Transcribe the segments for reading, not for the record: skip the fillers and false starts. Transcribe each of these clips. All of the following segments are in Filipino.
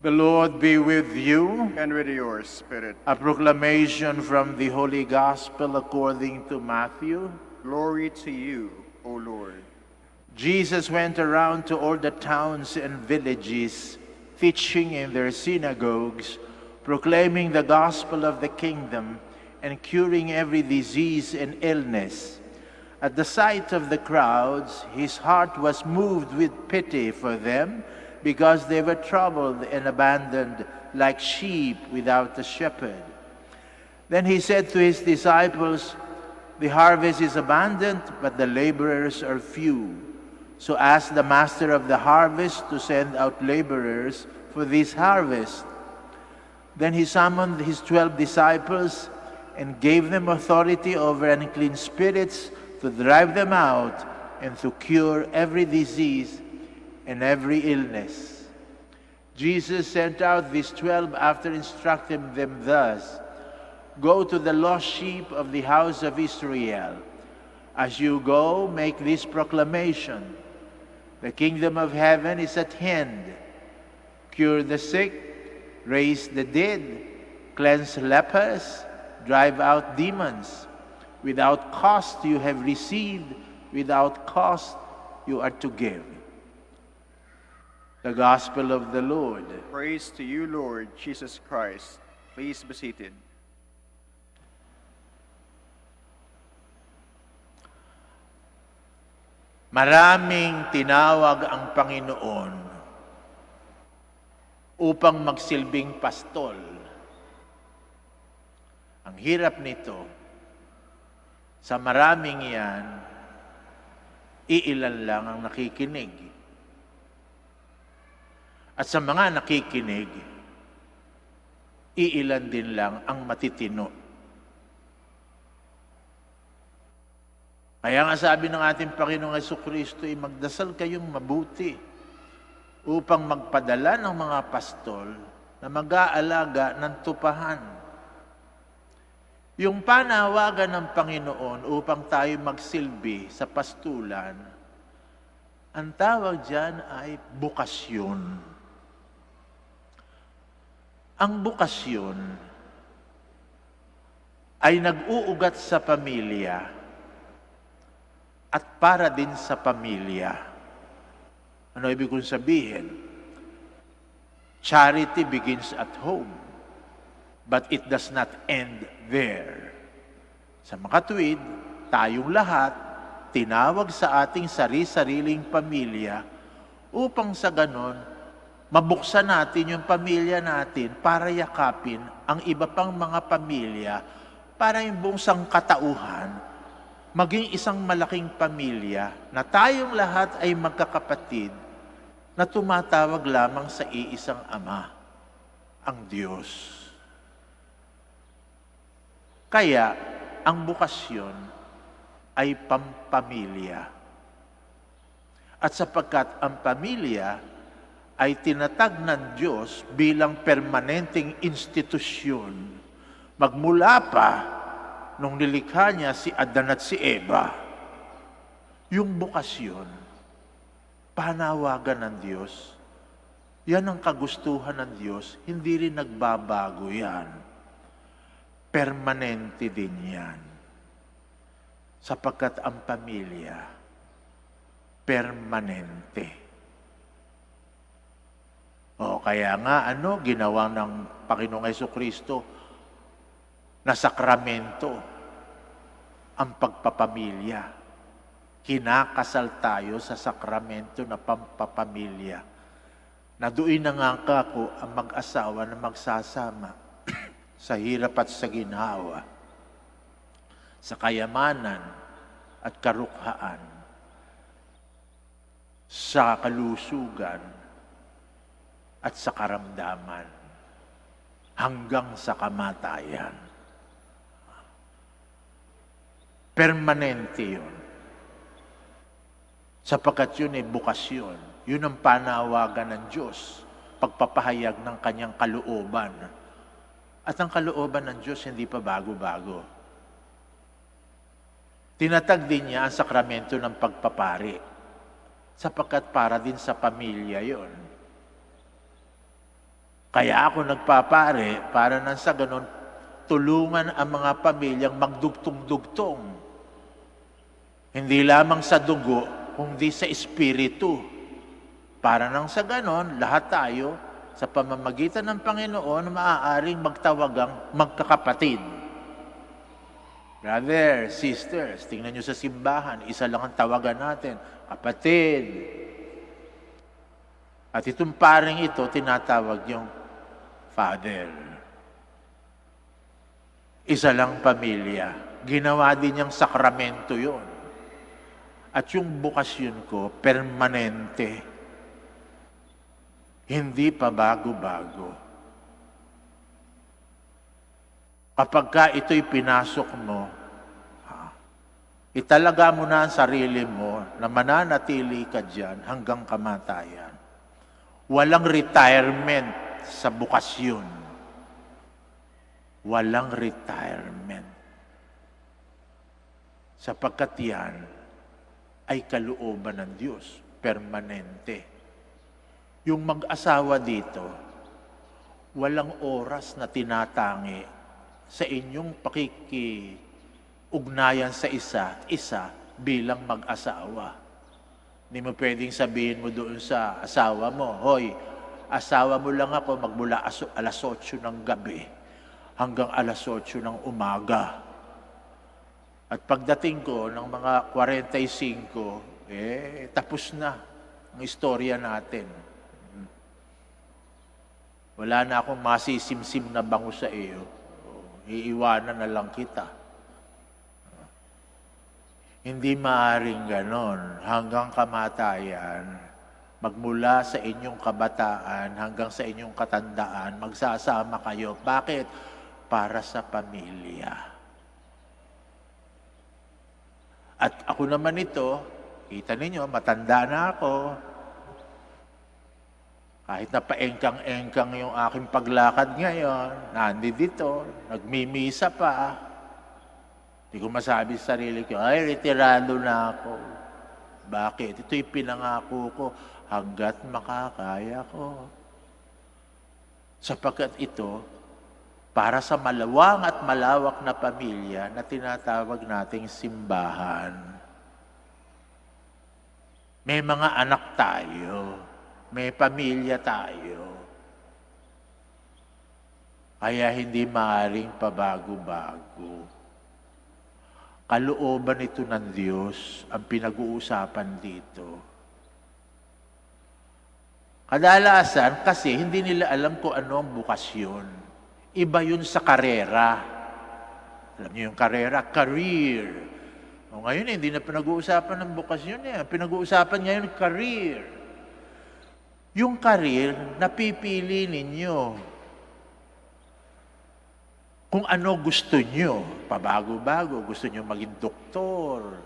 The Lord be with you. And with your spirit. A proclamation from the Holy Gospel according to Matthew. Glory to you, O Lord. Jesus went around to all the towns and villages, teaching in their synagogues, proclaiming the gospel of the kingdom, and curing every disease and illness. At the sight of the crowds, his heart was moved with pity for them, because they were troubled and abandoned like sheep without a shepherd. Then he said to his disciples, "The harvest is abundant, but the laborers are few. So ask the master of the harvest to send out laborers for this harvest." Then he summoned his 12 disciples and gave them authority over unclean spirits to drive them out and to cure every disease and every illness. Jesus sent out these 12 after instructing them thus, "Go to the lost sheep of the house of Israel. As you go, make this proclamation: the kingdom of heaven is at hand. Cure the sick, raise the dead, cleanse lepers, drive out demons. Without cost you have received, without cost you are to give." The Gospel of the Lord. Praise to you, Lord Jesus Christ. Please be seated. Maraming tinawag ang Panginoon upang magsilbing pastol. Ang hirap nito, sa maraming yan, iilan lang ang nakikinig. At sa mga nakikinig, iilan din lang ang matitino. Kaya nga sabi ng ating Panginoong Jesucristo, magdasal kayong mabuti upang magpadala ng mga pastol na mag-aalaga ng tupahan. Yung panawagan ng Panginoon upang tayo magsilbi sa pastulan, ang tawag dyan ay bukasyon. Ang bukasyon ay nag-uugat sa pamilya at para din sa pamilya. Ano ibig kong sabihin? Charity begins at home, but it does not end there. Sa makatuwid, tayong lahat tinawag sa ating sari-sariling pamilya upang sa ganon, mabuksan natin yung pamilya natin para yakapin ang iba pang mga pamilya para yung buong sangkatauhan maging isang malaking pamilya na tayong lahat ay magkakapatid na tumatawag lamang sa iisang Ama, ang Diyos. Kaya, ang bukasyon ay pampamilya. At sapagkat ang pamilya ay tinatag ng Diyos bilang permanenteng institusyon. Magmula pa nung nilikha niya si Adan at si Eva, yung bukasyon, panawagan ng Diyos, yan ang kagustuhan ng Diyos, hindi rin nagbabago yan. Permanente din yan. Sapagkat ang pamilya, permanente. O kaya nga, ginawa ng Panginoong Jesucristo na sakramento ang pagpapamilya. Kinakasal tayo sa sakramento na pampapamilya. Na doon nangangako ang mag-asawa na magsasama sa hirap at sa ginhawa, sa kayamanan at karukhaan, sa kalusugan, at sa karamdaman, hanggang sa kamatayan. Permanente yun. Sapagkat yun ay bukasyon. Yun ang panawagan ng Diyos, pagpapahayag ng kanyang kalooban. At ang kalooban ng Diyos hindi pa bago-bago. Tinatag din niya ang sakramento ng pagpapari, sapagkat para din sa pamilya yon. Kaya ako nagpapare para nang sa ganon, tulungan ang mga pamilyang magdugtong-dugtong. Hindi lamang sa dugo, kundi sa espiritu. Para nang sa ganon, lahat tayo, sa pamamagitan ng Panginoon, maaaring magtawagang magkakapatid. Brother, sisters, tingnan nyo sa simbahan, isa lang ang tawagan natin, kapatid. At itong paring ito, tinatawag yung Father. Isa lang pamilya. Ginawa din niyang sakramento yon. At yung bukasyon ko, permanente. Hindi pa bago-bago. Kapag ka ito'y pinasok mo, italaga mo na ang sarili mo na mananatili ka dyan hanggang kamatayan. Walang retirement sa bukasyon. Walang retirement. Sapagkat yan ay kalooban ng Diyos, permanente. Yung mag-asawa dito, walang oras na tinatangi sa inyong pakikiugnayan sa isa bilang mag-asawa. Hindi mo pwedeng sabihin mo doon sa asawa mo, hoy, asawa mo lang ako magmula alas 8 ng gabi hanggang alas 8 ng umaga. At pagdating ko ng mga 45, tapos na ang istorya natin. Wala na akong masisimsim na bango sa iyo. Iiwanan na lang kita. Hindi maaaring ganon hanggang kamatayan, magmula sa inyong kabataan hanggang sa inyong katandaan, magsasama kayo. Bakit? Para sa pamilya. At ako naman ito, kita ninyo, matanda na ako. Kahit na paengkang-engkang yung aking paglakad ngayon, nandito, nagmimisa pa. Hindi ko masabi sa sarili ko, ay, retirado na ako. Bakit? Ito'y pinangako ko hanggat makakaya ko. Sapagkat ito, para sa malawang at malawak na pamilya na tinatawag nating simbahan. May mga anak tayo. May pamilya tayo. Kaya hindi maaaring pabago-bago. Kalooban ito ng Diyos ang pinag-uusapan dito. Kadalasan kasi hindi nila alam kung ano ang bukasyon. Iba yun sa karera. Alam niyo yung karera, career. O ngayon hindi na pinag-uusapan ng bukasyon eh. Pinag-uusapan ngayon career. Yung career, napipili ninyo. Kung ano gusto nyo. Pabago-bago. Gusto nyo maging doktor.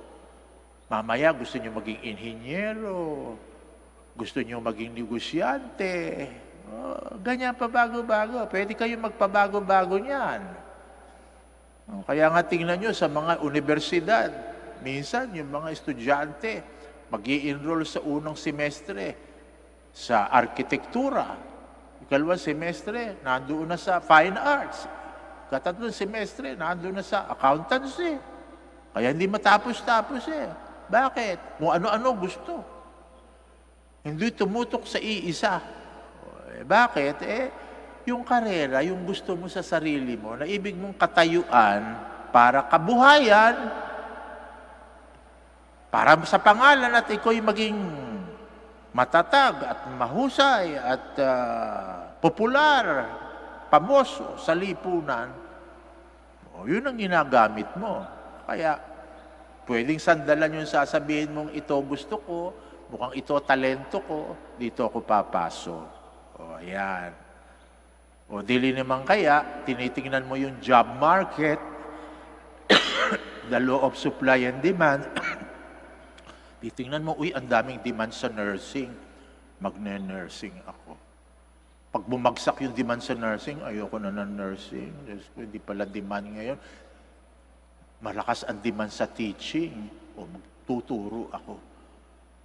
Mamaya gusto nyo maging inhinyero. Gusto nyo maging negosyante. Ganyan pabago-bago. Pwede kayo magpabago-bago niyan. Kaya nga tingnan nyo sa mga universidad. Minsan yung mga estudyante mag-i-enroll sa unang semestre sa arkitektura. Ikalawang semestre, nandoon na sa fine arts. Katatlong semestre, nandoon na sa accountancy. Kaya hindi matapos-tapos eh. Bakit? Kung ano-ano gusto. Hindi tumutok sa iisa. Bakit? Yung karera, yung gusto mo sa sarili mo, na ibig mong katayuan para kabuhayan, para sa pangalan at iko'y maging matatag at mahusay at popular, pamoso sa lipunan, yun ang ginagamit mo. Kaya, pwedeng sandalan yung sasabihin mong ito gusto ko, mukhang ito talento ko, dito ako papasok. Ayan. Dili naman kaya, tinitingnan mo yung job market, the law of supply and demand, titingnan mo, ang daming demand sa nursing. Magne-nursing ako. Pag bumagsak yung demand sa nursing, ayoko na ng nursing. Hindi pala demand ngayon. Malakas ang demand sa teaching. Magtuturo ako.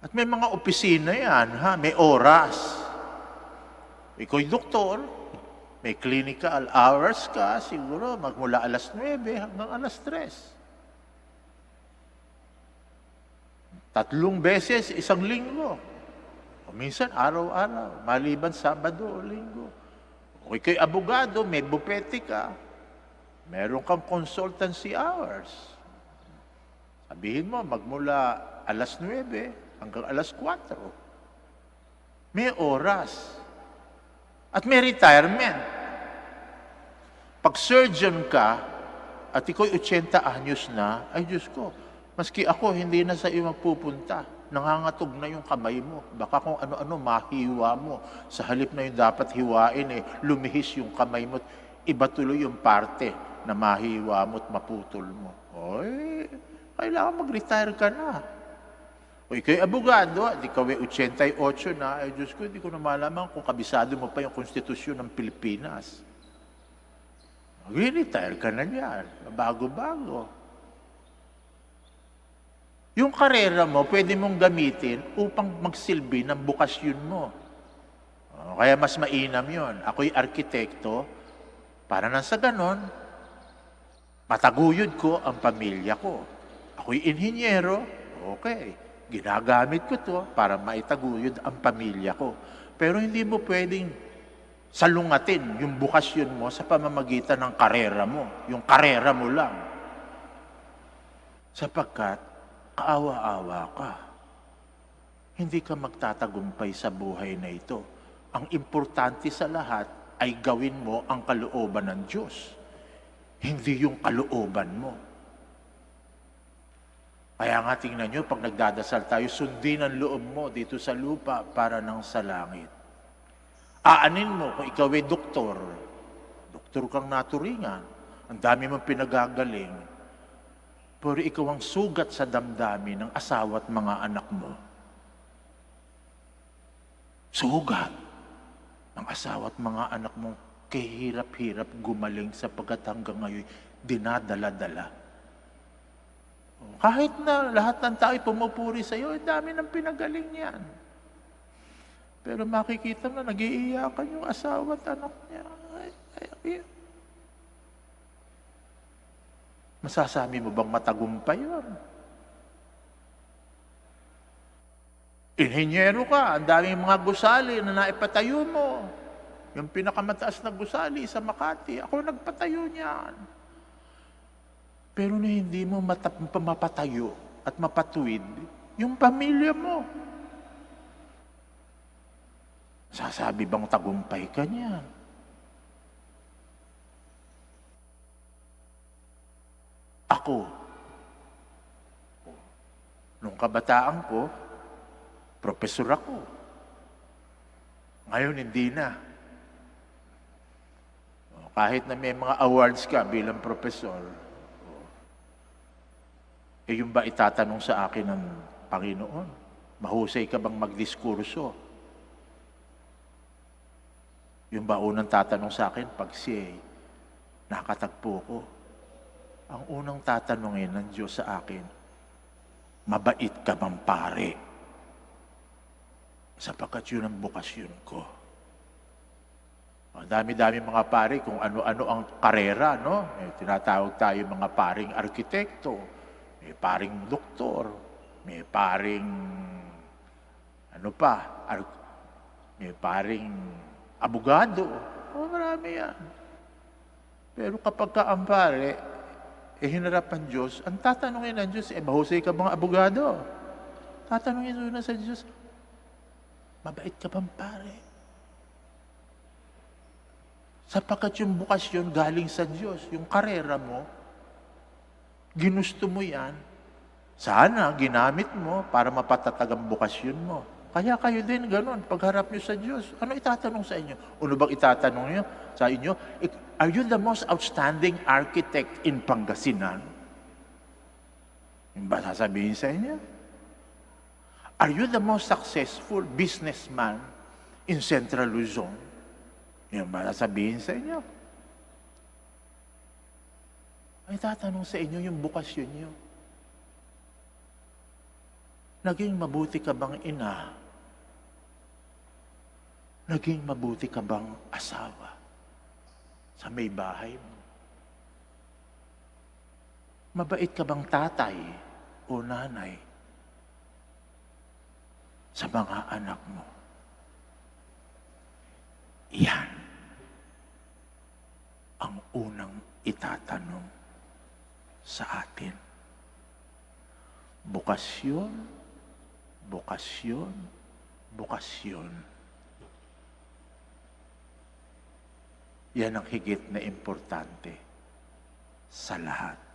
At may mga opisina yan, ha? May oras. Iko'y doktor, May clinical hours ka, siguro magmula alas 9 hanggang alas 3. 3 beses isang linggo. O minsan araw-araw, maliban Sabado o Linggo. O ikaw'y abogado, may bupete ka, meron kang consultancy hours. Sabihin mo, magmula alas 9 hanggang alas 4. May oras. At may retirement. Pag surgeon ka, at ikaw'y 80 anyos na, ay Diyos ko, maski ako, hindi na sa iyo magpupunta. Nangangatog na yung kamay mo. Baka kung ano-ano, mahiwa mo. Sa halip na yung dapat hiwain, lumihis yung kamay mo. Iba tuloy yung parte na mahiwa mo at maputol mo. Oy, kailangan mag-retire ka na. O ikaw'y abogado, at ikaw'y 88 na, ay Diyos ko, hindi ko na malaman kung kabisado mo pa yung konstitusyon ng Pilipinas. Mag-retire ka na yan. Bago-bago. Yung karera mo, pwede mong gamitin upang magsilbi ng bukasyon mo. Kaya mas mainam yon. Ako'y arkitekto, para nang sa ganon, mataguyod ko ang pamilya ko. Ako'y inhinyero, okay. Ginagamit ko to para maitaguyod ang pamilya ko. Pero hindi mo pwedeng salungatin yung bukasyon mo sa pamamagitan ng karera mo. Yung karera mo lang. Sapagkat, kaawa-awa ka. Hindi ka magtatagumpay sa buhay na ito. Ang importante sa lahat ay gawin mo ang kalooban ng Diyos. Hindi yung kalooban mo. Kaya nga tingnan nyo, pag nagdadasal tayo, sundin ang loob mo dito sa lupa para nang sa langit. Aanin mo kung ikaw ay doktor. Doktor kang naturingan. Ang dami mong pinagagaling. Pero ikaw ang sugat sa damdamin ng asawa at mga anak mo. Sugat ng asawa at mga anak mo, kahirap-hirap gumaling sapagkat hanggang ngayon dinadala-dala. Kahit na lahat ng tao pumupuri sa iyo, dami ng pinagaling yan. Pero makikita mo, nag-iiyakan yung asawa at anak niya. Masasabi mo bang matagumpay yun? Inhinyero ka, ang daming mga gusali na naipatayo mo. Yung pinakamataas na gusali sa Makati, ako nagpatayo niyan. Pero na hindi mo mapatayo at mapatuwid yung pamilya mo. Sasabi bang tagumpay ka niyan? Ako, nung kabataan ko, profesor ako. Ngayon, hindi na. Kahit na may mga awards ka bilang profesor, yung ba itatanong sa akin ng Panginoon? Mahusay ka bang magdiskurso? Yung ba unang tatanong sa akin pag nakatagpo ko? Ang unang tatanungin ng Diyos sa akin, mabait ka bang pare? Sapagkat yun ang bukasyon ko. Ang dami-dami mga pare kung ano-ano ang karera, no? Tinatawag tayo mga paring arkitekto, may paring doktor, may paring may paring abogado. Marami yan. Pero kapag ka ang pare, hinarap ang Diyos, ang tatanungin ng Diyos, mahusay ka bang abogado? Tatanungin mo na sa Diyos, mabait ka bang pare? Sapagkat yung bukasyon galing sa Diyos, yung karera mo, ginusto mo yan, sana ginamit mo para mapatatag ang bukasyon mo. Kaya kayo din ganun, pagharap nyo sa Diyos, ano itatanong sa inyo? Ano bang itatanong nyo sa inyo? Are you the most outstanding architect in Pangasinan? Yung ba sasabihin sa inyo? Are you the most successful businessman in Central Luzon? Yung ba sasabihin sa inyo? Ay tatanong sa inyo yung bukasyon nyo. Naging mabuti ka bang ina? Naging mabuti ka bang asawa? sa may bahay mo? Mabait ka bang tatay o nanay sa mga anak mo? Yan ang unang itatanong sa atin. Bukasyon, bukasyon, bukasyon. Yan ang higit na importante sa lahat.